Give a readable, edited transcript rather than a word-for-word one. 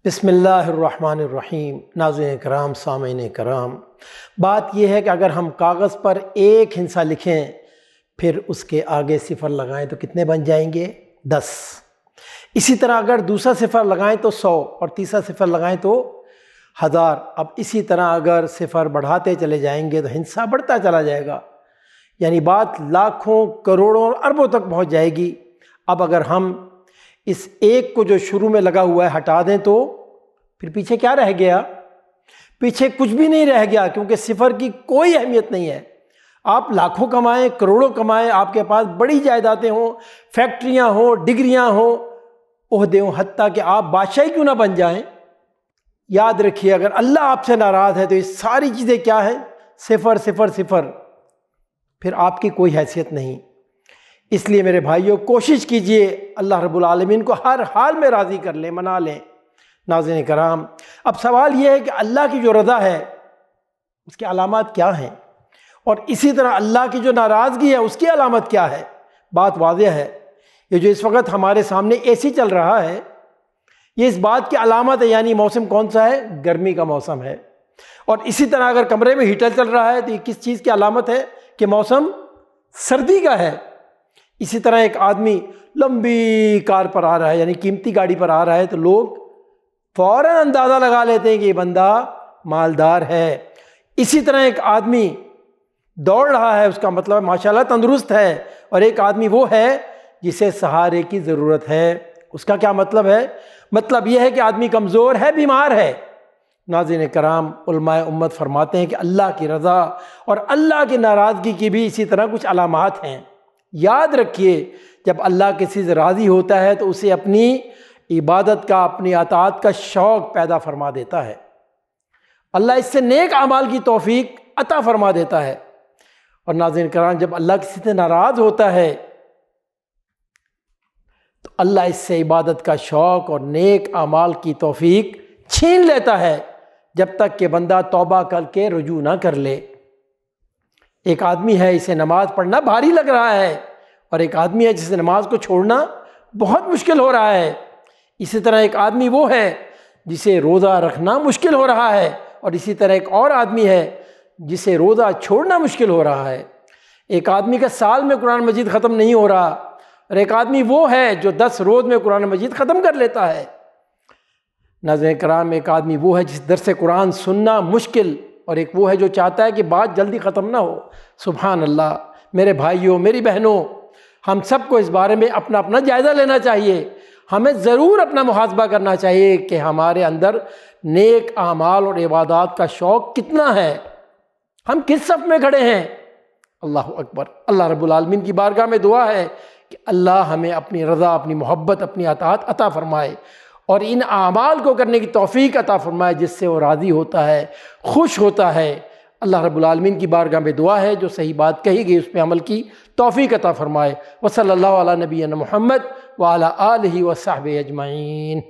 بسم اللہ الرحمن الرحیم۔ ناظرین کرام، سامعین کرام، بات یہ ہے کہ اگر ہم کاغذ پر ایک ہندسہ لکھیں پھر اس کے آگے صفر لگائیں تو کتنے بن جائیں گے؟ 10۔ اسی طرح اگر دوسرا صفر لگائیں تو 100 اور تیسرا صفر لگائیں تو 1000۔ اب اسی طرح اگر صفر بڑھاتے چلے جائیں گے تو ہندسہ بڑھتا چلا جائے گا، یعنی بات لاکھوں، کروڑوں اور اربوں تک پہنچ جائے گی۔ اب اگر ہم اس ایک کو جو شروع میں لگا ہوا ہے ہٹا دیں تو پھر پیچھے کیا رہ گیا؟ پیچھے کچھ بھی نہیں رہ گیا، کیونکہ صفر کی کوئی اہمیت نہیں ہے۔ آپ لاکھوں کمائیں، کروڑوں کمائیں، آپ کے پاس بڑی جائیدادیں ہوں، فیکٹریاں ہوں، ڈگریاں ہوں، عہدے ہوں، حتیٰ کہ آپ بادشاہ کیوں نہ بن جائیں، یاد رکھیے اگر اللہ آپ سے ناراض ہے تو یہ ساری چیزیں کیا ہیں؟ صفر صفر صفر، پھر آپ کی کوئی حیثیت نہیں۔ اس لیے میرے بھائیوں، کوشش کیجئے اللہ رب العالمین کو ہر حال میں راضی کر لیں، منا لیں۔ ناظرین کرام، اب سوال یہ ہے کہ اللہ کی جو رضا ہے اس کی علامات کیا ہیں، اور اسی طرح اللہ کی جو ناراضگی ہے اس کی علامت کیا ہے؟ بات واضح ہے، یہ جو اس وقت ہمارے سامنے اے سی چل رہا ہے یہ اس بات کی علامت ہے، یعنی موسم کون سا ہے؟ گرمی کا موسم ہے۔ اور اسی طرح اگر کمرے میں ہیٹر چل رہا ہے تو یہ کس چیز کی علامت ہے؟ کہ موسم سردی کا ہے۔ اسی طرح ایک آدمی لمبی کار پر آ رہا ہے، یعنی قیمتی گاڑی پر آ رہا ہے، تو لوگ فوراً اندازہ لگا لیتے ہیں کہ یہ بندہ مالدار ہے۔ اسی طرح ایک آدمی دوڑ رہا ہے، اس کا مطلب ماشاءاللہ تندرست ہے، اور ایک آدمی وہ ہے جسے سہارے کی ضرورت ہے، اس کا کیا مطلب ہے؟ مطلب یہ ہے کہ آدمی کمزور ہے، بیمار ہے۔ ناظرین کرام، علماء امت فرماتے ہیں کہ اللہ کی رضا اور اللہ کی ناراضگی کی بھی اسی طرح کچھ علامات ہیں۔ یاد رکھیے، جب اللہ کسی سے راضی ہوتا ہے تو اسے اپنی عبادت کا، اپنی اطاعت کا شوق پیدا فرما دیتا ہے، اللہ اس سے نیک اعمال کی توفیق عطا فرما دیتا ہے۔ اور ناظرین کرام، جب اللہ کسی سے ناراض ہوتا ہے تو اللہ اس سے عبادت کا شوق اور نیک اعمال کی توفیق چھین لیتا ہے، جب تک کہ بندہ توبہ کر کے رجوع نہ کر لے۔ ایک آدمی ہے، اسے نماز پڑھنا بھاری لگ رہا ہے، اور ایک آدمی ہے جسے نماز کو چھوڑنا بہت مشکل ہو رہا ہے۔ اسی طرح ایک آدمی وہ ہے جسے روزہ رکھنا مشکل ہو رہا ہے، اور اسی طرح ایک اور آدمی ہے جسے روزہ چھوڑنا مشکل ہو رہا ہے۔ ایک آدمی کا سال میں قرآن مجید ختم نہیں ہو رہا، اور ایک آدمی وہ ہے جو 10 روز میں قرآن مجید ختم کر لیتا ہے۔ ناظرین کرام، ایک آدمی وہ ہے جس درس قرآن سننا مشکل، اور ایک وہ ہے جو چاہتا ہے کہ بات جلدی ختم نہ ہو۔ سبحان اللہ۔ میرے بھائیوں، میری بہنوں، ہم سب کو اس بارے میں اپنا اپنا جائزہ لینا چاہیے۔ ہمیں ضرور اپنا محاسبہ کرنا چاہیے کہ ہمارے اندر نیک اعمال اور عبادات کا شوق کتنا ہے، ہم کس صف میں کھڑے ہیں۔ اللہ اکبر۔ اللہ رب العالمین کی بارگاہ میں دعا ہے کہ اللہ ہمیں اپنی رضا، اپنی محبت، اپنی اطاعت عطا فرمائے، اور ان اعمال کو کرنے کی توفیق عطا فرمائے جس سے وہ راضی ہوتا ہے، خوش ہوتا ہے۔ اللہ رب العالمین کی بارگاہ میں دعا ہے جو صحیح بات کہی گئی اس پہ عمل کی توفیق عطا فرمائے۔ وصلی اللہ علی نبینا محمد وعلی آلہ وصحبہ اجمعین۔